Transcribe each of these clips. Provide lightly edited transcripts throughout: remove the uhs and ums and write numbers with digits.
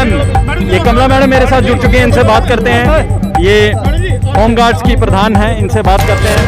Ma'am, ये कमला madam मेरे साथ जुड़ चुके हैं, इनसे बात करते हैं। ये होम गार्ड्स की प्रधान हैं, इनसे बात करते हैं।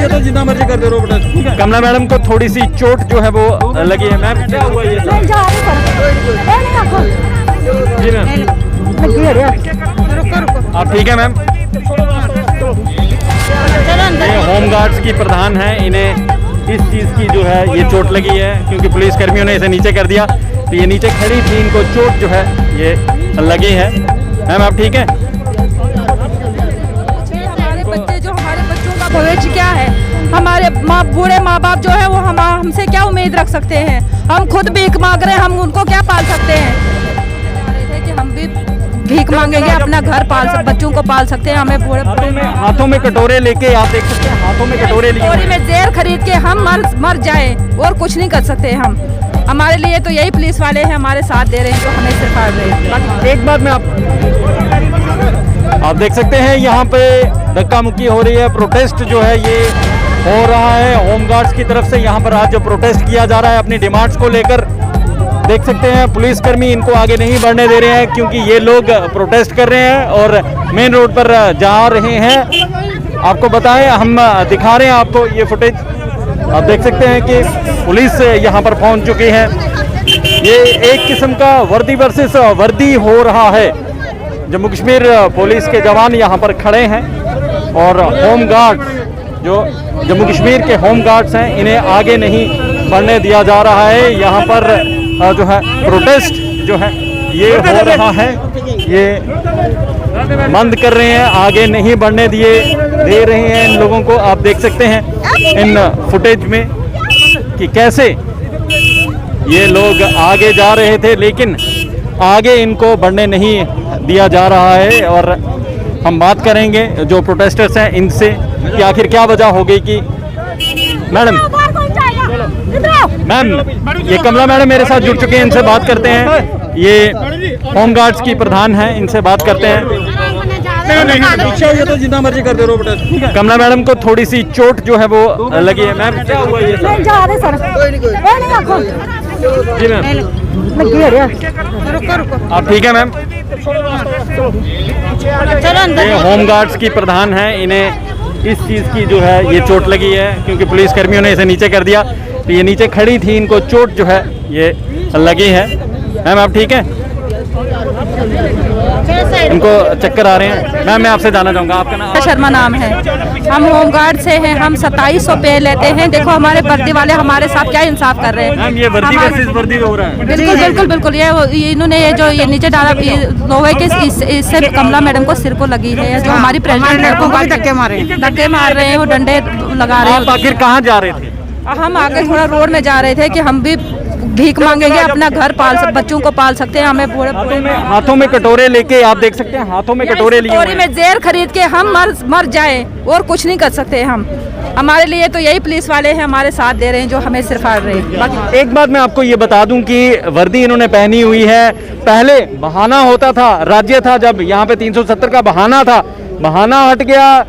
तो जितना मर्जी कर दे रो बेटा। कमला मैडम को थोड़ी सी चोट जो है वो लगी है। मैम क्या हुआ ये सब? जी मैम, आप ठीक है मैम? ये होम गार्ड्स की प्रधान हैं, इन्हें इस चीज़ की जो है ये चोट लगी है क्योंकि पुलिस कर्मियों ने इसे नीचे कर दिया। तो ये नीचे खड़ी थी, इनको चोट जो है ये लगी है। मैम आप ठीक है? हमारे बच्चे जो, हमारे बच्चों का भविष्य क्या है? हमारे बूढ़े माँ बाप जो है वो हमसे क्या उम्मीद रख सकते हैं? हम खुद भीख मांग रहे हैं, हम उनको क्या पाल सकते हैं? कि हम भी भीख मांगेंगे, अपना घर बच्चों को पाल सकते हैं। हमें हाथों में कटोरे लेके, आप देख सकते हैं हाथों में कटोरे लिए में जहर खरीद के हम मर जाए और कुछ नहीं कर सकते हम। हमारे लिए तो यही पुलिस वाले हैं, हमारे साथ दे रहे हैं, जो हमें सिखा रहे हैं। एक बात में आप देख सकते हैं यहाँ पे धक्का मुक्की हो रही है, प्रोटेस्ट जो है ये हो रहा है होम गार्ड्स की तरफ से। यहाँ पर आज जो प्रोटेस्ट किया जा रहा है अपनी डिमांड्स को लेकर, देख सकते हैं पुलिसकर्मी इनको आगे नहीं बढ़ने दे रहे हैं क्योंकि ये लोग प्रोटेस्ट कर रहे हैं और मेन रोड पर जा रहे हैं। आपको बताएं, हम दिखा रहे हैं आपको ये फुटेज। आप देख सकते हैं कि पुलिस यहाँ पर पहुँच चुकी है। ये एक किस्म का वर्दी वर्सेस वर्दी हो रहा है। जम्मू कश्मीर पुलिस के जवान यहाँ पर खड़े हैं और होम गार्ड्स, जो जम्मू कश्मीर के होम गार्ड्स हैं, इन्हें आगे नहीं बढ़ने दिया जा रहा है। यहाँ पर जो है प्रोटेस्ट जो है ये हो रहा है, ये बंद कर रहे हैं, आगे नहीं बढ़ने दे रहे हैं इन लोगों को। आप देख सकते हैं इन फुटेज में कि कैसे ये लोग आगे जा रहे थे लेकिन आगे इनको बढ़ने नहीं दिया जा रहा है। और हम बात करेंगे जो प्रोटेस्टर्स हैं इनसे कि आखिर क्या वजह हो गई कि मैम, ये कमला मैडम मेरे साथ जुड़ चुके हैं, इनसे बात करते हैं। ये होम गार्ड्स की प्रधान हैं, इनसे बात करते हैं। तो जितना मर्जी कर दे रो बेटा। कमला मैडम को थोड़ी सी चोट जो है वो लगी है। मैम क्या हुआ ये सब? जी मैम, आप ठीक है मैम? ये होम गार्ड्स की प्रधान हैं, इन्हें इस चीज़ की जो है ये चोट लगी है क्योंकि पुलिस कर्मियों ने इसे नीचे कर दिया। तो ये नीचे खड़ी थी, इनको चोट जो है ये लगी है। मैम आप ठीक है? इनको चक्कर आ रहे हैं। मैम मैं आपसे जानना चाहूँगा, आपका नाम? शर्मा नाम है। हम होम गार्ड से हैं, हम 2700 पे लेते हैं। देखो हमारे वर्दी वाले हमारे साथ क्या इंसाफ कर रहे हैं। मैम ये वर्दी वर्सेस वर्दी हो रहा है। बिल्कुल बिल्कुल बिल्कुल। ये इन्होंने ये नीचे डाला लोहे के, इससे कमला मैडम को सिर को लगी है। जो हमारी प्रेसिडेंट लड़कों को धक्के मार रहे हैं, वो डंडे लगा रहे हैं। आखिर कहाँ जा रहे थे? हम आगे थोड़ा रोड में जा रहे थे कि हम भी भीख मांगेंगे, अपना घर बच्चों को पाल सकते हैं। हमें हाथों में कटोरे लेके, आप देख सकते हैं हाथों में कटोरे लिए, कटोरे में जहर खरीद के हम मर जाए और कुछ नहीं कर सकते हम। हमारे लिए तो यही पुलिस वाले हैं, हमारे साथ दे रहे हैं, जो हमें सिखा रहे हैं। एक बात मैं आपको ये बता दूं कि वर्दी इन्होंने पहनी हुई है। पहले बहाना होता था, राज्य था जब यहाँ पे 370 का बहाना था, बहाना हट गया,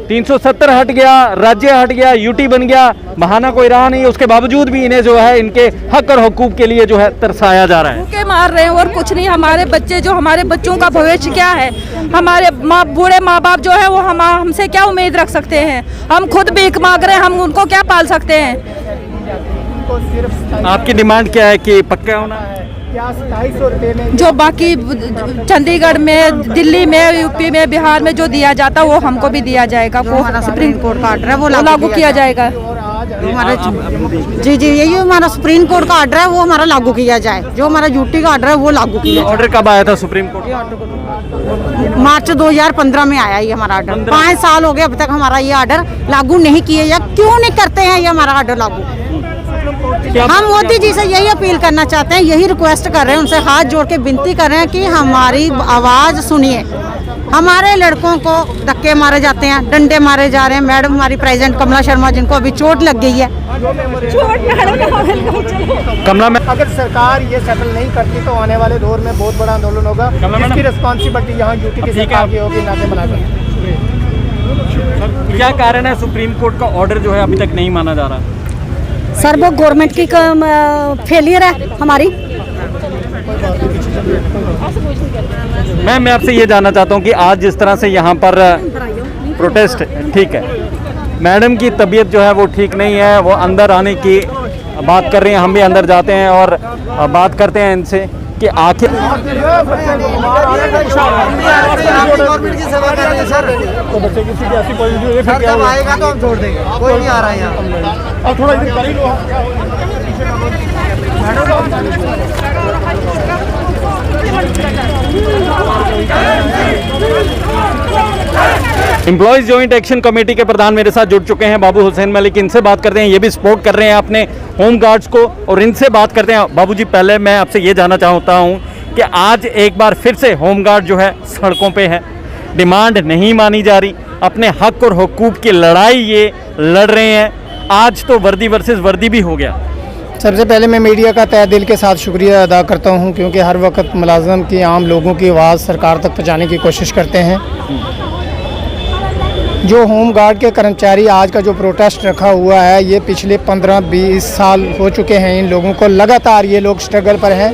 370 हट गया, राज्य हट गया, यूटी बन गया, बहाना कोई रहा नहीं। उसके बावजूद भी इन्हें जो है इनके हक और हुकूक के लिए जो है तरसाया जा रहा है। भूखे मार रहे हैं और कुछ नहीं। हमारे बच्चे जो, हमारे बच्चों का भविष्य क्या है? हमारे बूढ़े माँ बाप जो है वो हमसे क्या उम्मीद रख सकते हैं? हम खुद भीख मांग रहे हैं, हम उनको क्या पाल सकते हैं? आपकी डिमांड क्या है कि पक्का होना है? जो बाकी चंडीगढ़ में, दिल्ली में, यूपी में, बिहार में जो दिया जाता वो हमको भी दिया जाएगा। वो हमारा सुप्रीम कोर्ट का ऑर्डर है, वो लागू किया जाएगा। जी यही हमारा सुप्रीम कोर्ट का ऑर्डर है, वो हमारा लागू किया जाए। जो हमारा यूटी का ऑर्डर है वो लागू किया जाए। ऑर्डर कब आया था सुप्रीम कोर्ट? मार्च 2015 में आया ये हमारा ऑर्डर। 5 साल हो गए अब तक हमारा ये ऑर्डर लागू नहीं किए या क्यों नहीं करते हैं ये हमारा ऑर्डर लागू। हम मोदी जी से यही अपील करना चाहते हैं, यही रिक्वेस्ट कर रहे हैं, उनसे हाथ जोड़ के विनती कर रहे हैं कि हमारी आवाज़ सुनिए। हमारे लड़कों को धक्के मारे जाते हैं, डंडे मारे जा रहे हैं। मैडम हमारी प्रेसिडेंट कमला शर्मा, जिनको अभी चोट लग गई है। कमला में अगर सरकार ये सेटल नहीं करती तो आने वाले दौर में बहुत बड़ा आंदोलन होगा। इसकी रिस्पॉन्सिबिलिटी यहाँ यूटी की सरकार की होगी, ना कि बनाकर। क्या कारण है सुप्रीम कोर्ट का ऑर्डर जो है अभी तक नहीं माना जा रहा? सर वो गवर्नमेंट की फेलियर है हमारी। मैम मैं आपसे ये जानना चाहता हूँ कि आज जिस तरह से यहाँ पर प्रोटेस्ट, ठीक है, मैडम की तबीयत जो है वो ठीक नहीं है, वो अंदर आने की बात कर रही हैं, हम भी अंदर जाते हैं और बात करते हैं इनसे कि आखिर गवर्नमेंट की सेवा कर रहे हैं सर। तो बच्चे की स्थिति ऐसी पॉजिटिव है, फिर सर क्या जब होगा? आएगा तो हम छोड़ देंगे, कोई नहीं आ रहा है यहाँ। अब थोड़ा इधर कर ही लो। एम्प्लॉयज जॉइंट एक्शन कमेटी के प्रधान मेरे साथ जुड़ चुके हैं, बाबू हुसैन मलिक, इनसे बात करते हैं। ये भी सपोर्ट कर रहे हैं अपने होम गार्ड्स को और इनसे बात करते हैं। बाबूजी पहले मैं आपसे ये जानना चाहता हूँ कि आज एक बार फिर से होम गार्ड जो है सड़कों पे है, डिमांड नहीं मानी जा रही, अपने हक और हुकूक की लड़ाई ये लड़ रहे हैं। आज तो वर्दी वर्सेस वर्दी भी हो गया। सबसे पहले मैं मीडिया का तहे दिल के साथ शुक्रिया अदा करता हूं, क्योंकि हर वक्त मुलाजम की, आम लोगों की आवाज़ सरकार तक पहुंचाने की कोशिश करते हैं। जो होम गार्ड के कर्मचारी आज का जो प्रोटेस्ट रखा हुआ है, ये पिछले 15-20 साल हो चुके हैं इन लोगों को, लगातार ये लोग स्ट्रगल पर हैं।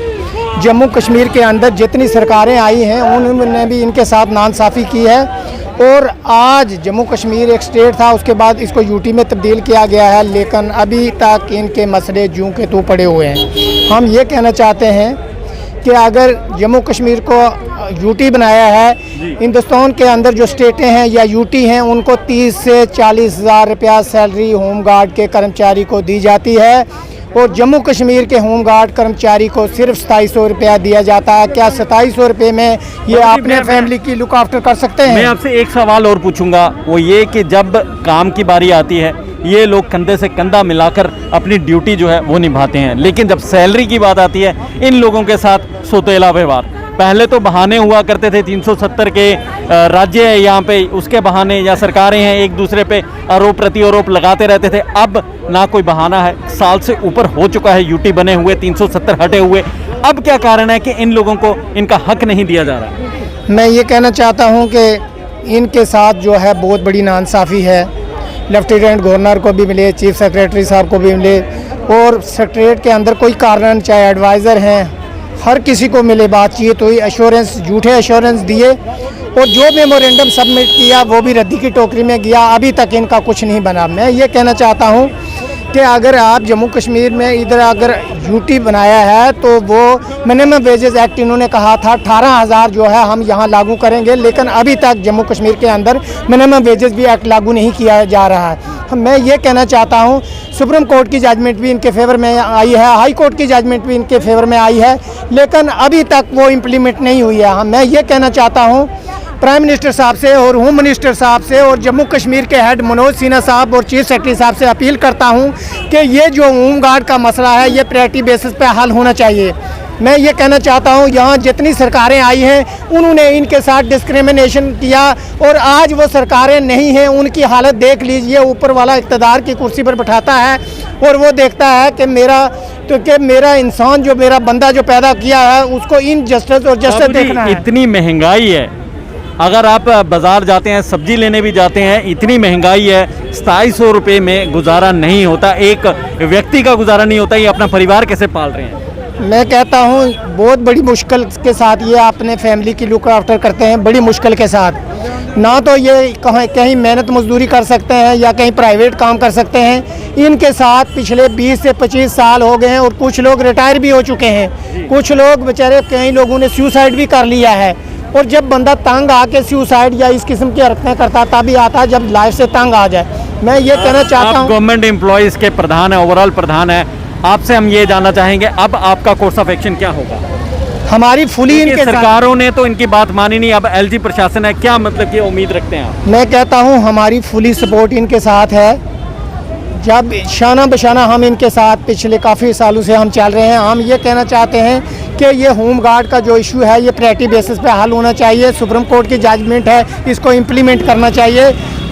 जम्मू कश्मीर के अंदर जितनी सरकारें आई हैं उन्होंने भी इनके साथ नाइंसाफ़ी की है और आज जम्मू कश्मीर एक स्टेट था, उसके बाद इसको यूटी में तब्दील किया गया है, लेकिन अभी तक इनके मसले जूं के तू पड़े हुए हैं। हम ये कहना चाहते हैं कि अगर जम्मू कश्मीर को यूटी बनाया है, हिंदुस्तान के अंदर जो स्टेटें हैं या यूटी हैं उनको 30 से 40 हज़ार रुपया सैलरी होम गार्ड के कर्मचारी को दी जाती है और जम्मू कश्मीर के होम गार्ड कर्मचारी को सिर्फ 2700 रुपया दिया जाता है। क्या 2700 रुपये में ये अपने फैमिली की लुक आफ्टर कर सकते हैं? मैं आपसे एक सवाल और पूछूंगा, वो ये कि जब काम की बारी आती है ये लोग कंधे से कंधा मिलाकर अपनी ड्यूटी जो है वो निभाते हैं, लेकिन जब सैलरी की बात आती है इन लोगों के साथ सोतेला व्यवहार। पहले तो बहाने हुआ करते थे, 370 के राज्य है यहाँ पे, उसके बहाने या सरकारें हैं एक दूसरे पे आरोप प्रत्यारोप लगाते रहते थे। अब ना कोई बहाना है, साल से ऊपर हो चुका है यूटी बने हुए, 370 हटे हुए। अब क्या कारण है कि इन लोगों को इनका हक नहीं दिया जा रहा? मैं ये कहना चाहता हूँ कि इनके साथ जो है बहुत बड़ी नाइंसाफ़ी है। लेफ्टिनेंट गवर्नर को भी मिले, चीफ सेक्रेटरी साहब को भी मिले और सेक्रेटरीट के अंदर कोई कारण, चाहे एडवाइज़र हैं, हर किसी को मिले, बातचीत हुई, एश्योरेंस, झूठे एश्योरेंस दिए और जो मेमोरेंडम सबमिट किया वो भी रद्दी की टोकरी में गया। अभी तक इनका कुछ नहीं बना। मैं ये कहना चाहता हूँ कि अगर आप जम्मू कश्मीर में इधर अगर यूटी बनाया है तो वो मिनिमम वेजेस एक्ट इन्होंने कहा था 18,000 जो है हम यहाँ लागू करेंगे, लेकिन अभी तक जम्मू कश्मीर के अंदर मिनिमम वेजेस भी एक्ट लागू नहीं किया जा रहा है। मैं ये कहना चाहता हूँ सुप्रीम कोर्ट की जजमेंट भी इनके फेवर में आई है, हाई कोर्ट की जजमेंट भी इनके फेवर में आई है, लेकिन अभी तक वो इम्प्लीमेंट नहीं हुई है। मैं ये कहना चाहता हूँ प्राइम मिनिस्टर साहब से और होम मिनिस्टर साहब से और जम्मू कश्मीर के हेड मनोज सिन्हा साहब और चीफ सेक्रेटरी साहब से अपील करता हूं कि ये जो होम गार्ड का मसला है ये प्रायोरिटी बेसिस पे हल होना चाहिए। मैं ये कहना चाहता हूं यहाँ जितनी सरकारें आई हैं उन्होंने इनके साथ डिस्क्रिमिनेशन किया और आज वो सरकारें नहीं हैं, उनकी हालत देख लीजिए। ऊपर वाला इक़्तिदार की कुर्सी पर बैठाता है और वो देखता है कि मेरा इंसान जो मेरा बंदा जो पैदा किया है उसको इन जस्टिस और जस्टिस देखना है। इतनी महंगाई है, अगर आप बाज़ार जाते हैं, सब्जी लेने भी जाते हैं, इतनी महंगाई है, 2700 रुपये में गुजारा नहीं होता, एक व्यक्ति का गुजारा नहीं होता। ये अपना परिवार कैसे पाल रहे हैं? मैं कहता हूँ बहुत बड़ी मुश्किल के साथ ये अपने फैमिली की लुक आफ्टर करते हैं, बड़ी मुश्किल के साथ। ना तो ये कहीं मेहनत मजदूरी कर सकते हैं या कहीं प्राइवेट काम कर सकते हैं। इनके साथ पिछले 20 से 25 साल हो गए हैं और कुछ लोग रिटायर भी हो चुके हैं, कुछ लोग बेचारे, कई लोगों ने सुसाइड भी कर लिया है। और जब बंदा तंग आके सुसाइड या इस किस्म की हरकतें करता तभी आता है जब लाइफ से तंग आ जाए। मैं ये कहना चाहता हूँ, गवर्नमेंट एम्प्लॉयज़ के प्रधान है, ओवरऑल प्रधान है, आपसे हम ये जानना चाहेंगे अब आपका कोर्स ऑफ एक्शन क्या होगा? हमारी फुली इनके सरकारों ने तो इनकी बात मानी नहीं, अब एलजी प्रशासन है, क्या मतलब की उम्मीद रखते हैं आप? मैं कहता हूँ हमारी फुली सपोर्ट इनके साथ है। जब शाना बशाना हम इनके साथ पिछले काफ़ी सालों से हम चल रहे हैं। हम ये कहना चाहते हैं कि ये होम गार्ड का जो इशू है ये प्रायोरिटी बेसिस पे हल होना चाहिए। सुप्रीम कोर्ट की जजमेंट है, इसको इम्प्लीमेंट करना चाहिए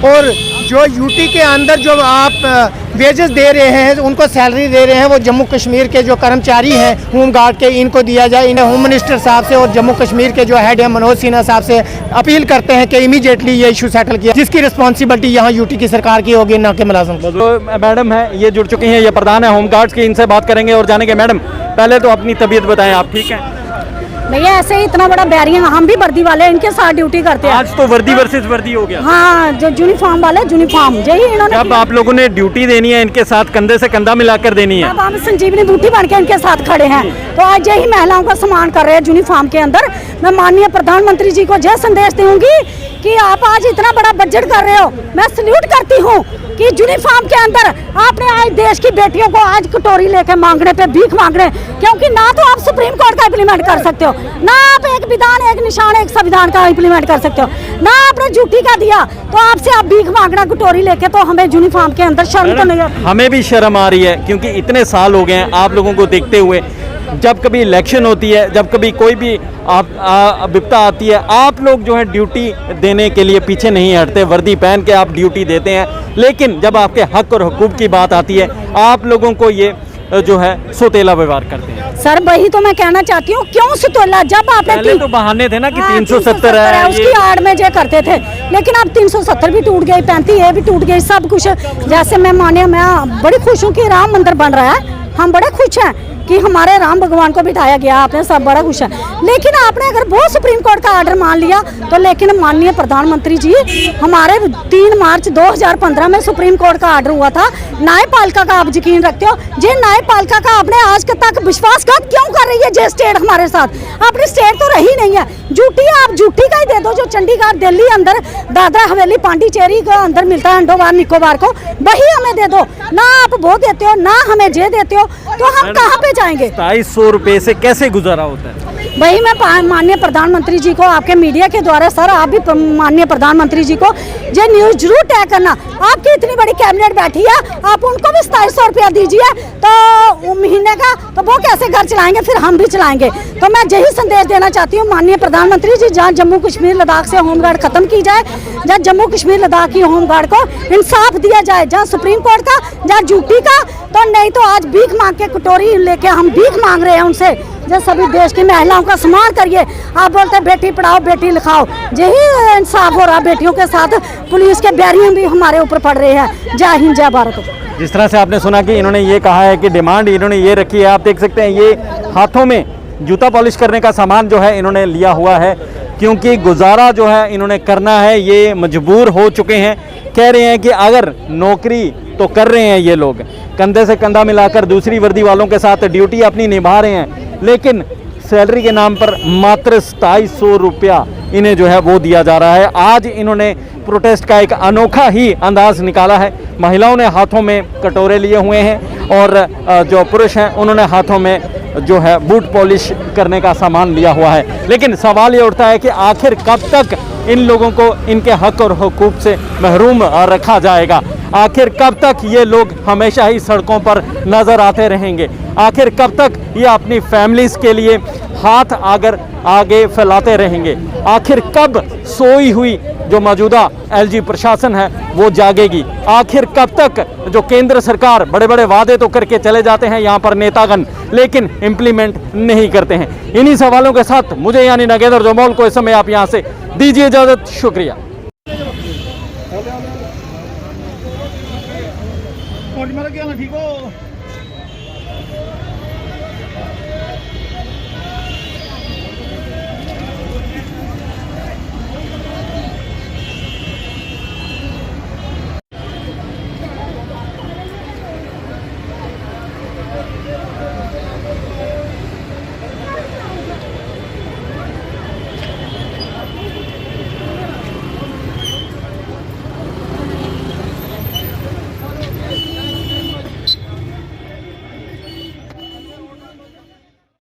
और जो यूटी के अंदर जो आप वेजेस दे रहे हैं, उनको सैलरी दे रहे हैं, वो जम्मू कश्मीर के जो कर्मचारी हैं होम गार्ड के, इनको दिया जाए। इन्हें होम मिनिस्टर साहब से और जम्मू कश्मीर के जो हेड है मनोज सिन्हा साहब से अपील करते हैं कि इमीडिएटली ये इशू सेटल किया, जिसकी रिस्पॉन्सिबिलिटी यहाँ यूटी की सरकार की होगी, ना कि मुलाजिम। तो मैडम है, ये जुड़ चुकी हैं, ये प्रधान है होम गार्ड्स की, इनसे बात करेंगे और जानेंगे। मैडम पहले तो अपनी तबीयत बताएं, आप ठीक हैं? भैया ऐसे ही इतना बड़ा बैरियर, हम भी वर्दी वाले इनके साथ ड्यूटी करते हैं। आज तो वर्दी वर्सेस वर्दी हो गया। हाँ, जो यूनिफॉर्म वाले यूनिफॉर्म यही इन्होंने। जब आप लोगों ने ड्यूटी देनी है इनके साथ, कंधे से कंधा मिलाकर देनी है। अब हम संजीवनी बूटी बन के इनके साथ खड़े हैं, तो आज यही महिलाओं का सम्मान कर रहे हैं यूनिफॉर्म के अंदर। मैं माननीय प्रधानमंत्री जी को यह संदेश दूंगी कि आप आज इतना बड़ा बजट कर रहे हो, मैं सल्यूट करती हूँ कि यूनिफॉर्म के अंदर आपने आज देश की बेटियों को आज कटोरी लेके मांगने पे भीख मांग रहे हैं, क्योंकि ना तो आप सुप्रीम कोर्ट का इम्प्लीमेंट कर सकते हो, ना आप एक विधान, एक निशान, एक संविधान का इम्प्लीमेंट कर सकते हो, ना आपने ड्यूटी का दिया, तो आपसे आप भीख मांगना कटोरी लेके, तो हमें यूनिफॉर्म के अंदर शर्म तो नहीं आती। हमें भी शर्म आ रही है, क्योंकि इतने साल हो गए हैं आप लोगों को देखते हुए। जब कभी इलेक्शन होती है, जब कभी कोई भी विपता आती है, आप लोग जो है ड्यूटी देने के लिए पीछे नहीं हटते, वर्दी पहन के आप ड्यूटी देते हैं। लेकिन जब आपके हक और हुकूक की बात आती है, आप लोगों को ये जो है सोतेला व्यवहार करते हैं। सर वही तो मैं कहना चाहती हूँ, क्यों सुतोला? जब आपने पहले तो बहाने थे ना कि 370 है, उसकी आड़ में जो करते थे, लेकिन अब 370 भी टूट गई, 35 ये भी टूट गई, सब कुछ। जैसे मैं बड़ी खुश हूँ कि राम मंदिर बन रहा है, हम बड़े खुश हैं कि हमारे राम भगवान को बिठाया गया, आपने सब बड़ा खुश है। लेकिन आपने अगर वो सुप्रीम कोर्ट का ऑर्डर मान लिया तो, लेकिन माननीय प्रधानमंत्री जी, हमारे 3 मार्च 2015 में सुप्रीम कोर्ट का ऑर्डर हुआ था, न्यायपालिका का आप यकीन रखते हो? जे न्यायपालिका का आपने आज तक विश्वासघात क्यों कर रही है? जे स्टेट हमारे साथ, अपनी स्टेट तो रही नहीं है, झूठी आप झूठी का ही दे दो, जो चंडीगढ़, दिल्ली अंदर, दादरा हवेली, पांडिचेरी का अंदर मिलता है, अंडोबार निकोबार को, वही हमें दे दो ना। आप वो देते हो ना, हमें जे देते हो, तो हम कहाँ पे जाएंगे? 250 रुपए से कैसे गुजारा होता है? वही मैं माननीय प्रधानमंत्री जी को, आपके मीडिया के द्वारा, सर आप भी माननीय प्रधानमंत्री जी को ये न्यूज़ जरूर तय करना। आपकी इतनी बड़ी कैबिनेट बैठी है, आप उनको भी 2700 रुपया दीजिए तो महीने का, तो वो कैसे घर चलाएंगे? फिर हम भी चलाएंगे। तो मैं यही संदेश देना चाहती हूँ माननीय प्रधानमंत्री जी, जहाँ जम्मू कश्मीर लद्दाख से होमगार्ड खत्म की जाए, जहाँ जम्मू कश्मीर लद्दाख की होमगार्ड को इंसाफ दिया जाए, जहाँ सुप्रीम कोर्ट का, जहाँ ड्यूटी का, तो नहीं तो आज भीख मांग के कटोरी लेके हम भीख मांग रहे हैं उनसे। जब सभी देश की महिलाओं का सम्मान करिए, आप बोलते हैं बेटी पढ़ाओ बेटी लिखाओ, यही इंसाफ हो रहा बेटियों के साथ। पुलिस के बैरियर भी हमारे ऊपर पड़ रहे हैं। जय हिंद, जय भारत। जिस तरह से आपने सुना कि इन्होंने ये कहा है कि डिमांड इन्होंने ये रखी है, आप देख सकते हैं ये हाथों में जूता पॉलिश करने का सामान जो है इन्होंने लिया हुआ है, क्योंकि गुजारा जो है इन्होंने करना है, ये मजबूर हो चुके हैं। कह रहे हैं कि अगर नौकरी तो कर रहे हैं ये लोग, कंधे से कंधा मिलाकर दूसरी वर्दी वालों के साथ ड्यूटी अपनी निभा रहे हैं, लेकिन सैलरी के नाम पर मात्र 2700 रुपया इन्हें जो है वो दिया जा रहा है। आज इन्होंने प्रोटेस्ट का एक अनोखा ही अंदाज निकाला है। महिलाओं ने हाथों में कटोरे लिए हुए हैं और जो पुरुष हैं उन्होंने हाथों में जो है बूट पॉलिश करने का सामान लिया हुआ है। लेकिन सवाल ये उठता है कि आखिर कब तक इन लोगों को इनके हक और हुकूक से महरूम रखा जाएगा? आखिर कब तक ये लोग हमेशा ही सड़कों पर नज़र आते रहेंगे? आखिर कब तक ये अपनी फैमिलीज़ के लिए हाथ आगे फैलाते रहेंगे? आखिर कब सोई हुई जो मौजूदा एलजी प्रशासन है वो जागेगी? आखिर कब तक जो केंद्र सरकार बड़े बड़े वादे तो करके चले जाते हैं यहाँ पर नेतागण, लेकिन इम्प्लीमेंट नहीं करते हैं? इन्हीं सवालों के साथ मुझे यानी नगेंद्र जमोल को इस समय आप यहाँ से दीजिए इजाज़त। शुक्रिया। ठीक हो?